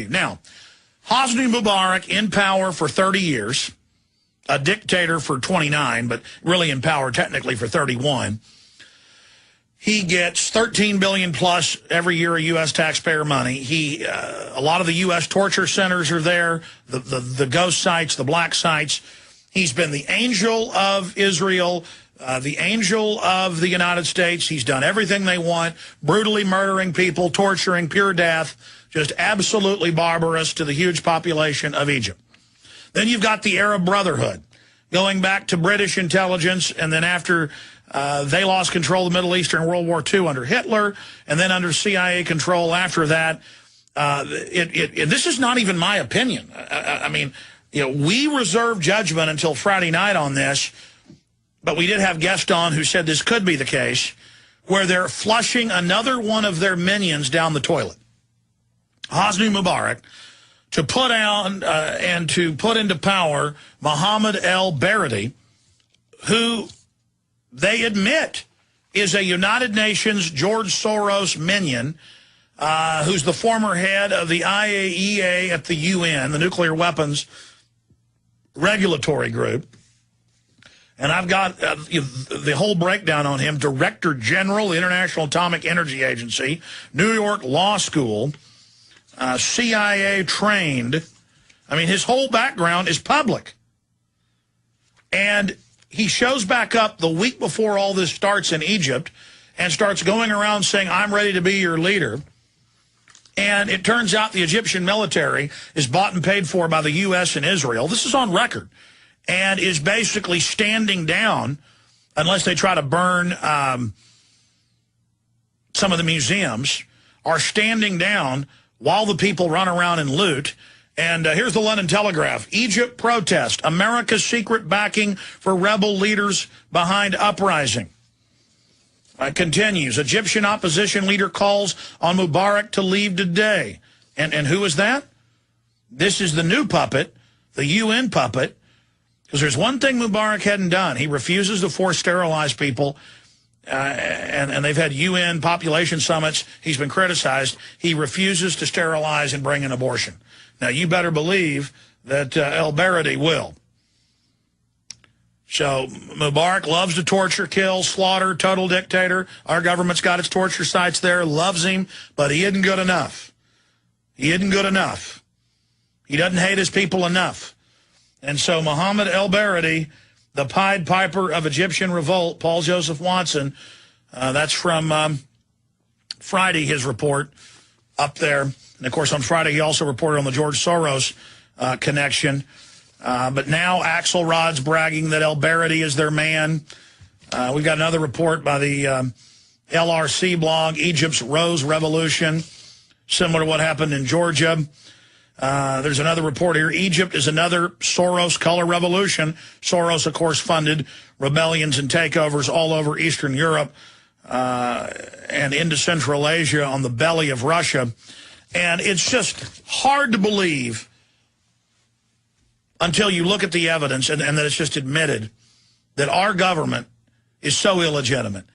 continue. Now, Hosni Mubarak in power for 30 years, a dictator for 29, but really in power technically for 31. He gets $13 billion plus every year of U.S. taxpayer money. A lot of the U.S. torture centers are there, the ghost sites, the black sites. He's been the angel of Israel, the angel of the United States. He's done everything they want, brutally murdering people, torturing, pure death, just absolutely barbarous to the huge population of Egypt. Then you've got the Arab Brotherhood, going back to British intelligence, and then after they lost control of the Middle East during World War II under Hitler, and then under CIA control after that. This is not even my opinion. I mean, you know, we reserve judgment until Friday night on this, but we did have guests on who said this could be the case, where they're flushing another one of their minions down the toilet. Hosni Mubarak, to put on and to put into power Mohammed el-Baradei, who they admit is a United Nations George Soros minion, who's the former head of the IAEA at the UN, the Nuclear Weapons Regulatory Group. And I've got the whole breakdown on him. Director General, the International Atomic Energy Agency, New York Law School, CIA trained. I mean, his whole background is public. And he shows back up the week before all this starts in Egypt and starts going around saying, I'm ready to be your leader. And it turns out the Egyptian military is bought and paid for by the U.S. and Israel. This is on record. And is basically standing down, unless they try to burn some of the museums, are standing down while the people run around and loot. And here's the London Telegraph. Egypt protest. America's secret backing for rebel leaders behind uprising. Continues. Egyptian opposition leader calls on Mubarak to leave today. And who is that? This is the new puppet, the UN puppet. Because there's one thing Mubarak hadn't done. He refuses to force sterilize people. And they've had UN population summits. He's been criticized. He refuses to sterilize and bring an abortion. Now, you better believe that el-Baradei will. So Mubarak loves to torture, kill, slaughter, total dictator. Our government's got its torture sites there, loves him, but he isn't good enough. He isn't good enough. He doesn't hate his people enough. And so Mohammed el-Baradei, the Pied Piper of Egyptian revolt, Paul Joseph Watson, that's from Friday, his report up there. And, of course, on Friday he also reported on the George Soros connection. But now Axelrod's bragging that el-Baradei is their man. We've got another report by the LRC blog, Egypt's Rose Revolution, similar to what happened in Georgia. There's another report here. Egypt is another Soros color revolution. Soros, of course, funded rebellions and takeovers all over Eastern Europe and into Central Asia on the belly of Russia. And it's just hard to believe until you look at the evidence and that it's just admitted that our government is so illegitimate.